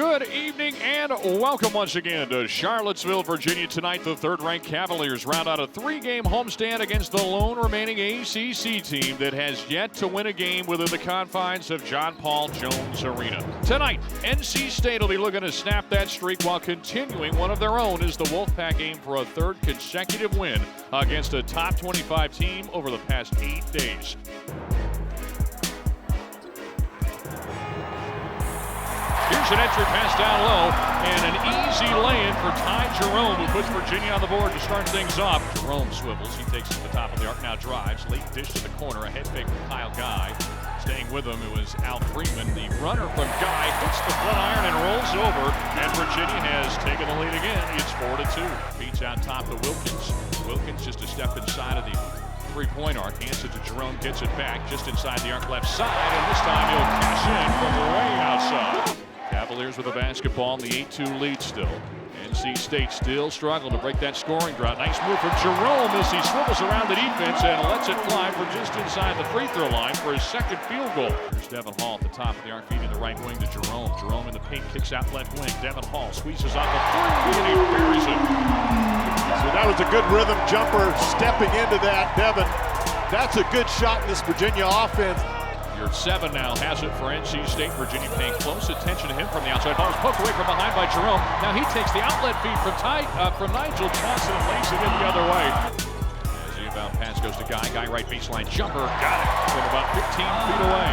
Good evening and welcome once again to Charlottesville, Virginia. Tonight, the third-ranked Cavaliers round out a three-game homestand against the lone remaining ACC team that has yet to win a game within the confines of John Paul Jones Arena. Tonight, NC State will be looking to snap that streak while continuing one of their own as the Wolfpack aim for a third consecutive win against a top 25 team over the past 8 days. Here's an entry pass down low, and an easy lay-in for Ty Jerome, who puts Virginia on the board to start things off. Jerome swivels, he takes it to the top of the arc, now drives, late dish to the corner, a head fake from Kyle Guy. Staying with him, it was Al Freeman. The runner from Guy hits the front iron and rolls over, and Virginia has taken the lead again. It's 4-2. Beats out top to Wilkins. Wilkins just a step inside of the three-point arc, hands it to Jerome, gets it back just inside the arc left side, and this time he'll cash in from way outside. Cavaliers with a basketball in the 8-2 lead still. NC State still struggling to break that scoring drought. Nice move from Jerome as he swivels around the defense and lets it fly for just inside the free throw line for his second field goal. Here's Devon Hall at the top of the arc, feeding the right wing to Jerome. Jerome in the paint, kicks out left wing. Devon Hall squeezes off the three and he buries it. So that was a good rhythm jumper stepping into that, Devon. That's a good shot in this Virginia offense. Your 7 now has it for NC State. Virginia paying close attention to him from the outside. Ball is poked away from behind by Jerome. Now he takes the outlet feed from Nigel Johnson and lays it in the other way. As the inbound pass goes to Guy. Guy right baseline jumper. Got it from about 15 feet away.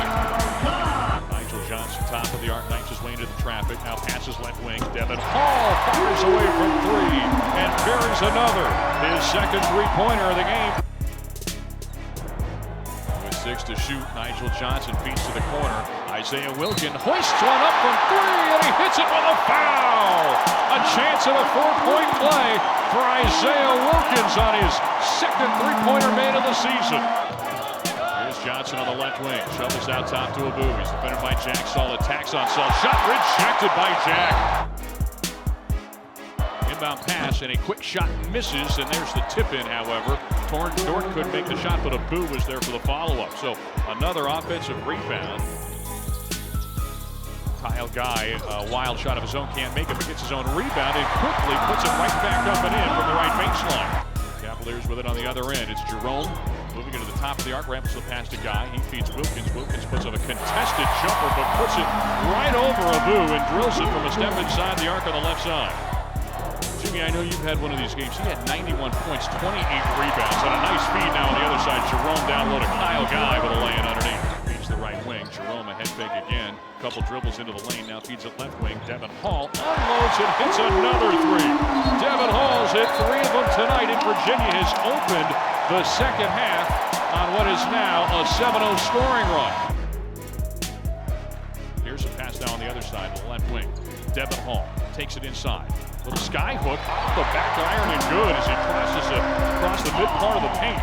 Nigel Johnson top of the arc. Knifes his way into the traffic. Now passes left wing. Devon Hall fires away from 3 and buries another. His second three-pointer of the game. 6 to shoot. Nigel Johnson feeds to the corner. Isaiah Wilkin hoists one up from 3 and he hits it with a foul. A chance at a 4-point play for Isaiah Wilkins on his second three-pointer made of the season. Here's Johnson on the left wing. Shovels out top to Abu. He's defended by Jack. Saul attacks on Saul. Shot rejected by Jack. Inbound pass and a quick shot misses, and there's the tip-in, however. Dort couldn't make the shot, but Abu was there for the follow-up. So another offensive rebound. Kyle Guy, a wild shot of his own, can't make it, but gets his own rebound and quickly puts it right back up and in from the right baseline. Cavaliers with it on the other end. It's Jerome moving into the top of the arc, ramps the pass to Guy. He feeds Wilkins. Wilkins puts up a contested jumper, but puts it right over Abu and drills it from a step inside the arc on the left side. Jimmy, I know you've had one of these games. He had 91 points, 28 rebounds, and a nice feed now on the other side. Jerome down low to Kyle Guy with a lay-in underneath. Feeds the right wing. Jerome a head fake again. Couple dribbles into the lane. Now feeds it left wing. Devon Hall unloads and hits another 3. Devon Hall's hit 3 of them tonight, and Virginia has opened the second half on what is now a 7-0 scoring run. Here's a pass now on the other side, the left wing. Devon Hall takes it inside. Little sky hook off the back iron and good as he crosses across the mid part of the paint.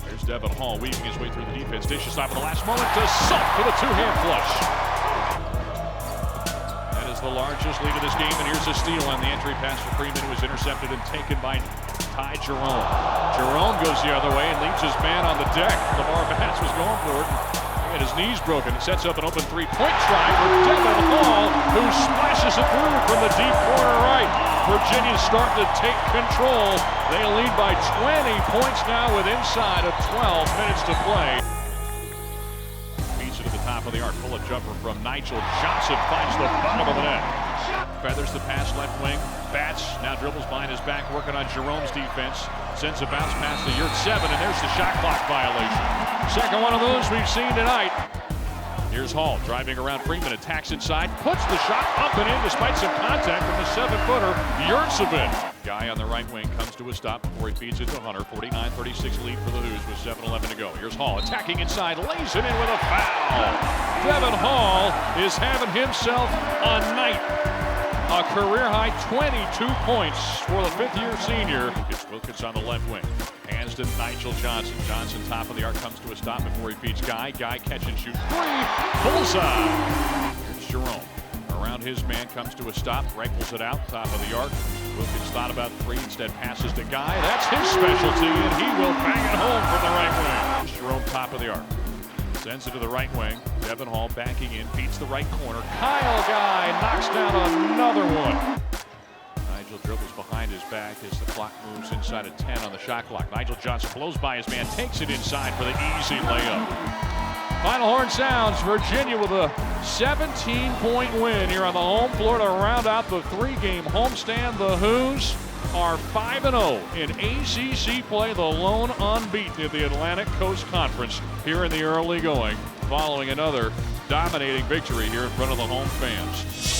There's Devon Hall weaving his way through the defense. Dishes off at the last moment to Salt for the two-hand flush. That is the largest lead of this game, and here's a steal on the entry pass for Freeman, who was intercepted and taken by Ty Jerome. Jerome goes the other way and leaves his man on the deck. Lamar Batts was going for it. And his knees broken. It sets up an open three-point try for Devon Hall, who splashes it through from the deep corner right. Virginia's starting to take control. They lead by 20 points now with inside of 12 minutes to play. Beats it to the top of the arc. Full of jumper from Nigel Johnson. Finds the bottom of the net. Feathers the pass left wing. Batts now dribbles behind his back, working on Jerome's defense. Sends a bounce pass to Yurt 7, and there's the shot clock violation. Second one of those we've seen tonight. Here's Hall driving around Freeman, attacks inside, puts the shot up and in despite some contact from the 7-footer, Yurtsevin. Guy on the right wing comes to a stop before he feeds it to Hunter. 49-36 lead for the Hoos with 7:11 to go. Here's Hall attacking inside, lays it in with a foul. Devon Hall is having himself a night. A career-high 22 points for the fifth-year senior. It's Wilkins on the left wing. Hands to Nigel Johnson. Johnson, top of the arc, comes to a stop before he feeds Guy. Guy catch and shoot 3. Bullseye. Here's Jerome. Around his man, comes to a stop. Rifles it out, top of the arc. Wilkins thought about 3, instead passes to Guy. That's his specialty, and he will bang it home from the right wing. Here's Jerome, top of the arc. Sends it to the right wing. Devon Hall backing in, beats the right corner. Kyle Guy knocks down another one. Nigel dribbles behind his back as the clock moves inside of 10 on the shot clock. Nigel Johnson blows by his man, takes it inside for the easy layup. Final horn sounds. Virginia with a 17-point win here on the home floor to round out the 3-game homestand. The Hoos are 5-0 in ACC play, the lone unbeaten in the Atlantic Coast Conference here in the early going, following another dominating victory here in front of the home fans.